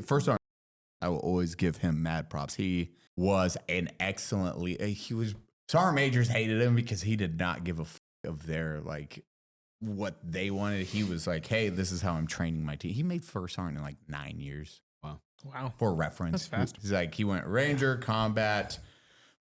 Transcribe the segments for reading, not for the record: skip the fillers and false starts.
First Sergeant, I will always give him mad props. He was an excellent lead. Sergeant Majors hated him because he did not give a fuck of their, like, what they wanted. He was like, hey, this is how I'm training my team. He made first sergeant in like 9 years. Wow. For reference. That's fast. He's like, he went Ranger, Combat,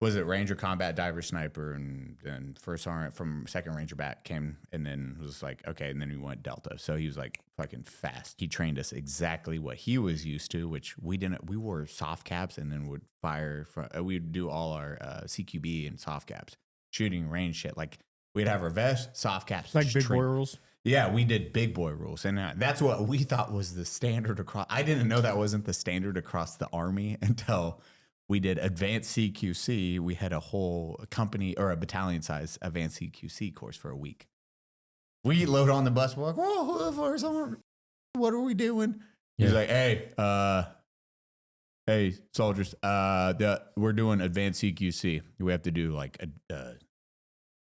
Ranger, Combat, Diver, Sniper, and first sergeant from second Ranger back came and then was like, okay, and then we went Delta. So he was like fucking fast. He trained us exactly what he was used to, which we didn't. We wore soft caps and then would fire. We'd do all our CQB and soft caps, shooting range shit. Like, we'd have our vest, soft caps. Like big boy rules? Yeah, we did big boy rules. And that's what we thought was the standard across. I didn't know that wasn't the standard across the Army until we did advanced CQC. We had a whole company or a battalion size advanced CQC course for a week. We load on the bus. We're like, whoa, what are we doing? Yeah. He's like, hey, soldiers, we're doing advanced CQC. We have to do like a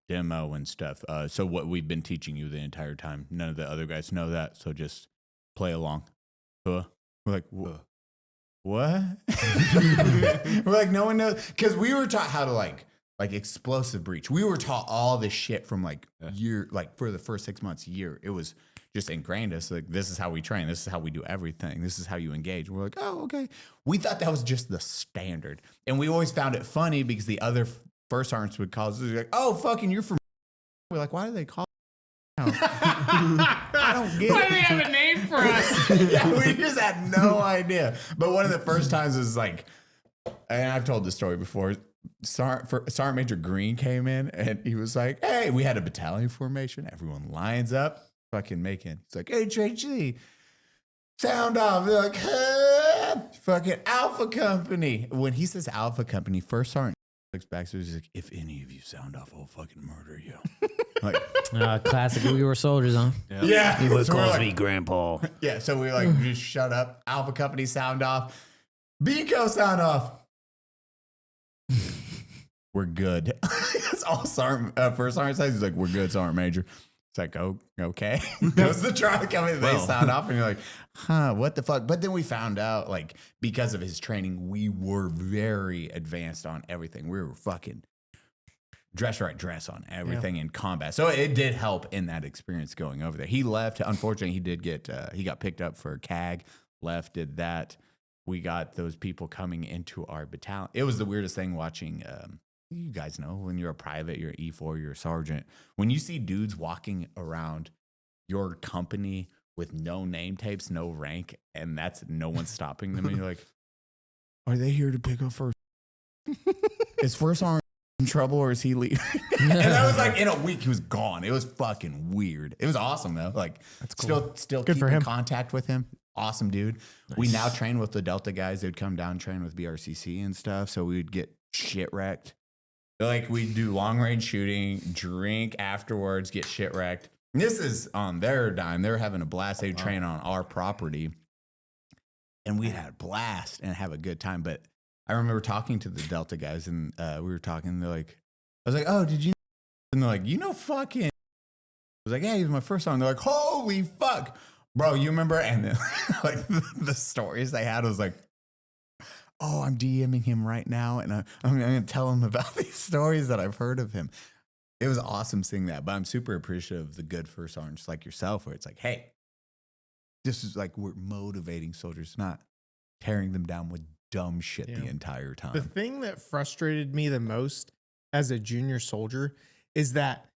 demo and stuff. So what we've been teaching you the entire time, none of the other guys know that. So just play along. We're like, what? We're like, no one knows. Because we were taught how to like explosive breach. We were taught all this shit from like year, like for the first 6 months, year. It was just ingrained us. Like, this is how we train. This is how we do everything. This is how you engage. We're like, oh, okay. We thought that was just the standard. And we always found it funny because the other first sergeants would call us like, oh, fucking, you're from. We're like, why do they call? I don't get it. Why do they have a name for us? Yeah, we just had no idea. But one of the first times was like, and I've told this story before. Sergeant Major Green came in and he was like, hey, we had a battalion formation. Everyone lines up, fucking making. It's like, HHC, sound off. They're like, fucking Alpha Company. When he says Alpha Company, first sergeant looks back, so he's like, if any of you sound off, I'll fucking murder you. Like, classic. We were soldiers, huh? Yeah. He would call me Grandpa. Yeah. So we were like, just shut up. Alpha Company sound off. Beco sound off. We're good. It's all sergeant. First sergeant says, he's like, we're good, Sergeant Major. It's like, oh, okay. Goes the trial company. They sound off, and you're like, huh, what the fuck? But then we found out, like, because of his training, we were very advanced on everything. We were fucking dress on everything in combat. So it did help in that experience going over there. He left. Unfortunately, he did get, he got picked up for CAG, left, did that. We got those people coming into our battalion. It was the weirdest thing watching, you guys know, when you're a private, you're an E4, you're a sergeant. When you see dudes walking around your company with no name tapes, no rank, and that's no one's stopping them, and you're like, are they here to pick up first? Is first sergeant in trouble or is he leaving? And that was like in a week, he was gone. It was fucking weird. It was awesome though. Like, that's cool. Still keep in contact with him. Awesome dude. Nice. We now train with the Delta guys. They'd come down, train with BRCC and stuff. So we'd get shit wrecked. Like, we do long range shooting, drink afterwards, get shit wrecked. And this is on their dime. They're having a blast. They train on our property. And we had a blast and have a good time. But I remember talking to the Delta guys, and we were talking. And they're like, I was like, oh, did you? And they're like, you know, fucking. I was like, yeah, he was my first song. They're like, holy fuck, bro, you remember? And then, like, the stories they had was like, oh, I'm DMing him right now, and I'm going to tell him about these stories that I've heard of him. It was awesome seeing that, but I'm super appreciative of the good first sergeants like yourself, where it's like, hey, this is like, we're motivating soldiers, not tearing them down with dumb shit the entire time. The thing that frustrated me the most as a junior soldier is that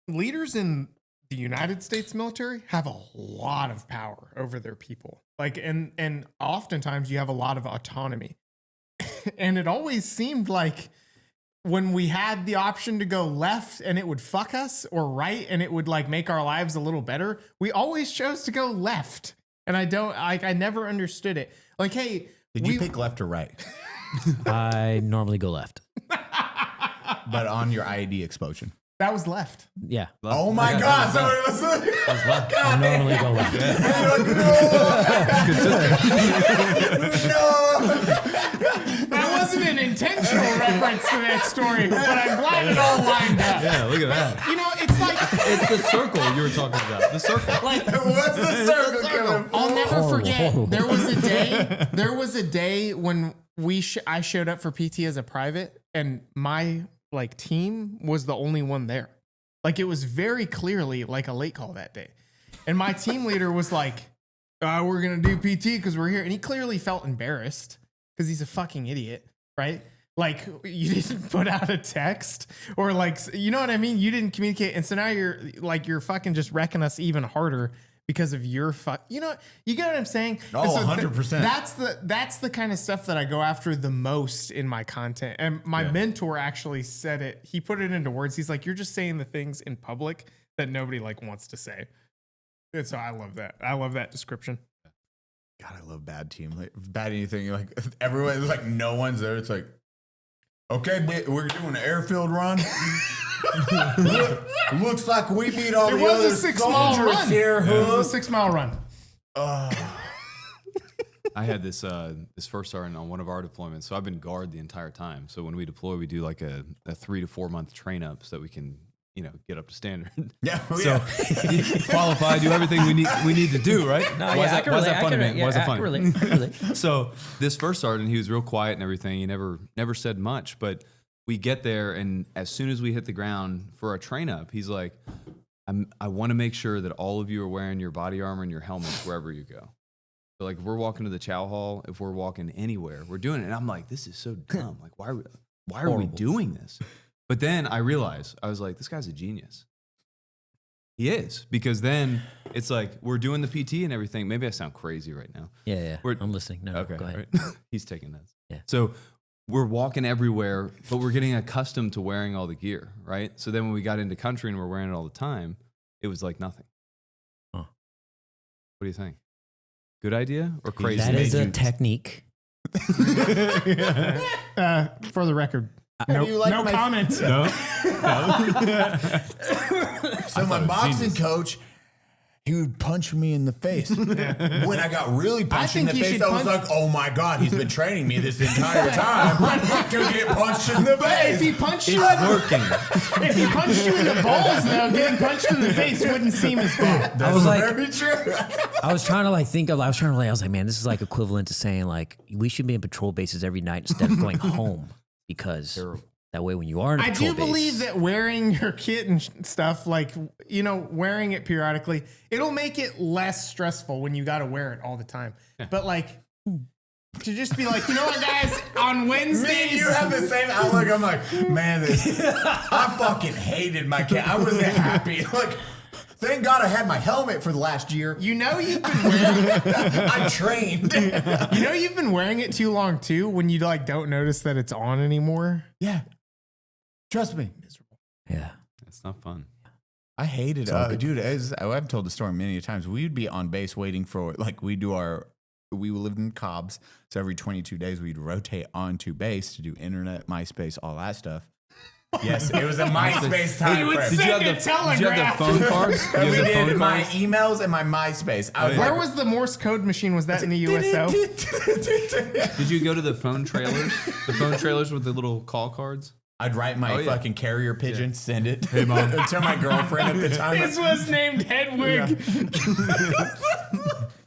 leaders in the United States military have a lot of power over their people. Like, and oftentimes you have a lot of autonomy. And it always seemed like when we had the option to go left and it would fuck us, or right and it would like make our lives a little better, we always chose to go left. And I never understood it. Like, hey, did you pick left or right? I normally go left. But on your IED explosion. That was left. Yeah. Oh my God. So it was left. I normally go left. No. That wasn't an intentional reference to that story, but I'm glad it all lined up. Yeah, look at that. You know, it's like It's the circle you were talking about. The circle. like What's the circle coming? I'll never Horrible, forget. horrible. There was a day when I showed up for PT as a private, and my like team was the only one there. Like it was very clearly like a late call that day, and my team leader was like, "We're gonna do PT because we're here," and he clearly felt embarrassed because he's a fucking idiot, right? Like you didn't put out a text or like, you know what I mean? You didn't communicate. And so now you're fucking just wrecking us even harder because of your you know, you get what I'm saying? Oh, And so 100%. That's the kind of stuff that I go after the most in my content. And my mentor actually said it. He put it into words. He's like, you're just saying the things in public that nobody like wants to say. And so I love that. I love that description. God, I love bad team. Like, bad anything. Like everyone, it's like no one's there. It's like, okay, we're doing an airfield run. Looks like we beat all It the was other a 6 mile soldiers run. here. It was a 6 mile run. I had this first sergeant on one of our deployments, so I've been guard the entire time. So when we deploy, we do like a 3 to 4 month train up so that we can, get up to standard. Yeah, So qualify, do everything we need to do, right? No, Why yeah, is that funny, man? Why is that funny? I can relate. So this first sergeant, he was real quiet and everything. He never said much, but we get there, and as soon as we hit the ground for our train up, he's like, I want to make sure that all of you are wearing your body armor and your helmets wherever you go. So like if we're walking to the chow hall, if we're walking anywhere, we're doing it. And I'm like, this is so dumb. Like, why are we doing this? But then I realized, I was like, this guy's a genius. He is, because then it's like we're doing the PT and everything. Maybe I sound crazy right now. Yeah. I'm listening. No, Okay, go ahead. right. He's taking notes. Yeah. So we're walking everywhere, but we're getting accustomed to wearing all the gear, right? So then when we got into country and we're wearing it all the time, it was like nothing. Huh. What do you think? Good idea or crazy? That is a technique. For the record, How do you like no my- comment. No. So my boxing coach, he would punch me in the face. When I got really punched in think the you face, should I was punch- like, oh my God, he's been training me this entire time to get punched in the If he face. punched you, It's working. if he punched you in the balls, though, getting punched in the face wouldn't seem as bad. I was like, Very true. I was trying to like think of, I was like, man, this is like equivalent to saying like, we should be in patrol bases every night instead of going home, because that way when you are in a I patrol do believe base, that wearing your kit and stuff, like, wearing it periodically, it'll make it less stressful when you got to wear it all the time. But like, to just be like, you know what, guys, on Me and Wednesdays, you have the same outlook. I'm like, man, I fucking hated my cat. I wasn't happy. Like, thank God I had my helmet for the last year. you've been wearing I trained. you've been wearing it too long too, when you like don't notice that it's on anymore. Yeah. Trust me. yeah. It's not fun. I hated dude, I've told the story many times. We'd be on base waiting for, like, we lived in Cobbs. So every 22 days we'd rotate onto base to do internet, MySpace, all that stuff. Yes, it was a MySpace time would frame. Did you have Send a the telegraph. phone cards? And we Did you have the did phone my cards? emails and my MySpace. I was Where like, was the Morse code machine? Was that in the USO? Did you go to the phone trailers? The phone trailers with the little call cards? I'd write my Oh, yeah. fucking carrier pigeon, send it Hey, Mom. to my girlfriend at the time. This was named Hedwig.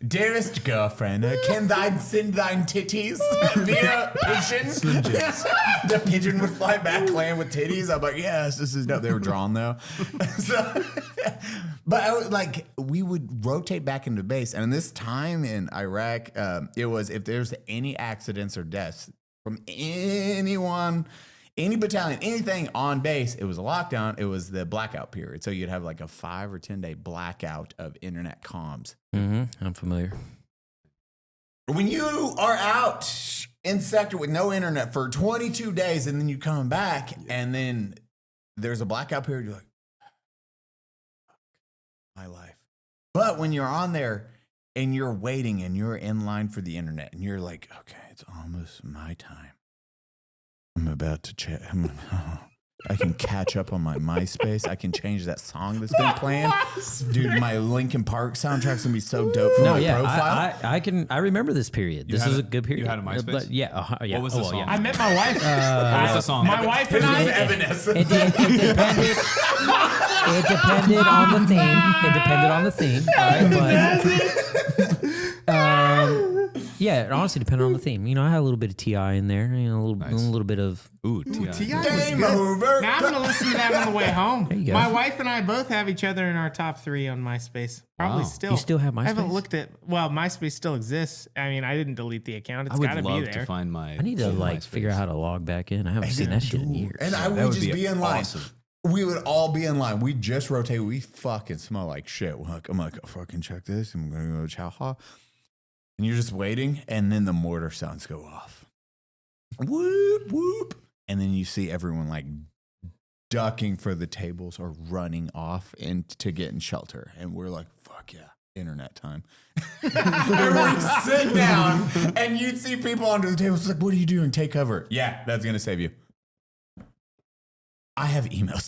Dearest girlfriend, can thine send thine titties via pigeon? The pigeon would fly back, land with titties. I'm like, yes, this is dope. They were drawn though. But I was like, we would rotate back into base, and in this time in Iraq, it was if there's any accidents or deaths from anyone, any battalion, anything on base, it was a lockdown. It was the blackout period. So you'd have like a 5 or 10 day blackout of internet comms. I'm familiar. When you are out in sector with no internet for 22 days and then you come back and then there's a blackout period, you're like, my life. But when you're on there and you're waiting and you're in line for the internet and you're like, okay, it's almost my time. I'm about to check. I can catch up on my MySpace. I can change that song that's been playing. Dude, my Linkin Park soundtrack's gonna be so dope for my profile. I remember this period. This is a good period. You had a MySpace? But yeah. What was the song? I met my wife. What's the song? My wife and I. It depended on the theme. It depended on the theme. Yeah, it honestly depended on the theme. You know, I had a little bit of T.I. in there. You know, a little bit of. Ooh, T.I. Game over. Now I'm going to listen to that on the way home. There you go. My wife and I both have each other in our top 3 on MySpace. Probably Wow. still. You still have MySpace? I haven't looked at. Well, MySpace still exists. I mean, I didn't delete the account. It's I got would to be love there. to find my. I need to MySpace. figure out how to log back in. I haven't seen that shit in years. And I That would would just be in line. awesome. We would all be in line. We just rotate. We fucking smell like shit. I'm like, oh, fucking check this. I'm going to go to Chow Ha. And you're just waiting. And then the mortar sounds go off. Whoop, whoop. And then you see everyone like ducking for the tables or running off to get in shelter. And we're like, fuck yeah, internet time. And we sit down and you'd see people under the table. It's like, what are you doing? Take cover. Yeah, that's going to save you. I have emails.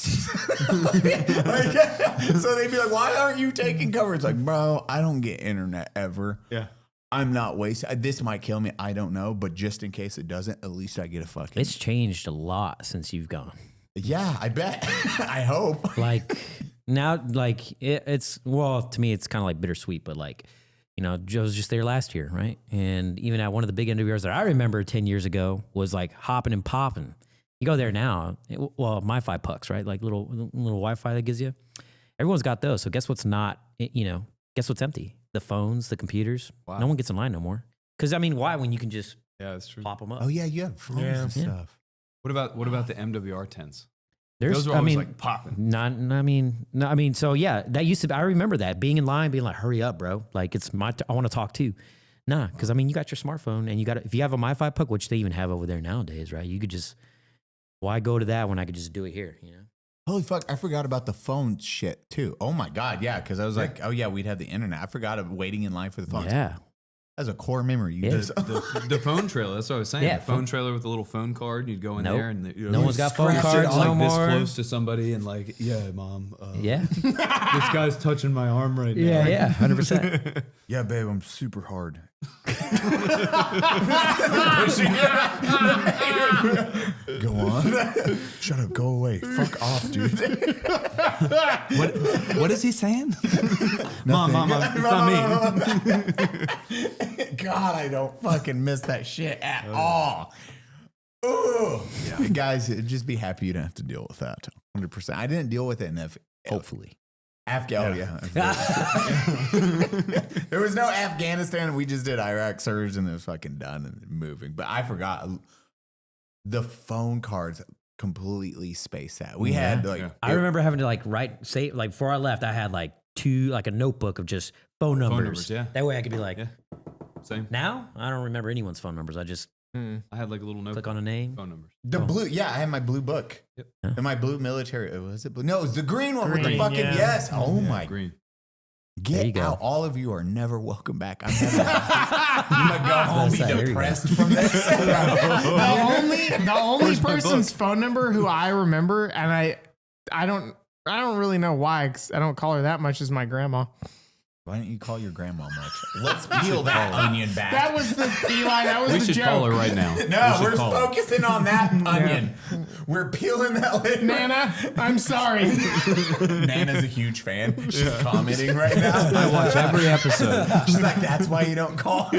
So they'd be like, why aren't you taking cover? It's like, bro, I don't get internet ever. Yeah. I'm not wasting. This might kill me. I don't know. But just in case it doesn't, at least I get a fucking. It's changed a lot since you've gone. Yeah, I bet. I hope. Like now, like it's well, to me, it's kind of like bittersweet, but like, you know, Joe was just there last year, right? And even at one of the big NWRs that I remember 10 years ago was like hopping and popping. You go there now, MiFi pucks, right? Like little Wi-Fi that gives you. Everyone's got those. So guess what's not, guess what's empty? The phones, the computers. Wow. No one gets in line no more. Because, I mean, why when you can just that's true. pop them up? Oh, yeah, you have phones and stuff. What about the MWR tents? There's, Those are always like popping. So yeah, that used to be, I remember that being in line, being like, hurry up, bro. Like it's I want to talk too. Nah, because I mean, you got your smartphone and if you have a MiFi puck, which they even have over there nowadays, right? You could just, why go to that when I could just do it here, you know? Holy fuck, I forgot about the phone shit too. Oh my God, yeah, because I was like, oh yeah, we'd have the internet. I forgot of waiting in line for the phones. Yeah. That's a core memory. You just The phone trailer. That's what I was saying. Yeah, the phone trailer with the little phone card. You'd go in there and no one's got phone scratch it cards on no like this more. close to somebody and like, yeah, mom. Yeah. This guy's touching my arm right now. Yeah, 100%. yeah, babe, I'm super hard. Go on. Shut up. Go away. Fuck off, dude. What is he saying? Mom, it's not me. God, I don't fucking miss that shit at all. Ooh. Yeah. Guys, just be happy you don't have to deal with that. 100%. I didn't deal with it enough. Hopefully. Yeah. There was no Afghanistan. We just did Iraq surge and it was fucking done and moving. But I forgot the phone cards completely spaced out. We had like I remember having to like say before I left, I had like a notebook of just phone numbers. Yeah. That way I could be like, Same. now I don't remember anyone's phone numbers. I just I had like a little notebook. click on a name. Phone numbers. the blue. Yeah, I had my blue book. Yep. And my blue military. Was it blue? No, it was the green one with the Green, fucking yeah. yes. Oh Yeah, my. green. There you Get go. out. All of you are never welcome back. I'm never. I'm going to go home There you be go. depressed from this. The only person's phone number who I remember, and I don't really know why, 'cause I don't call her that much, is my grandma. Why don't you call your grandma much? Let's peel that onion back. That was the Eli. That was We the should joke. call her right now. No, We we're should call her. focusing on that onion. We're peeling that lid. Nana, I'm sorry. Nana's a huge fan. She's commenting right now. I watch every episode. She's like, that's why you don't call.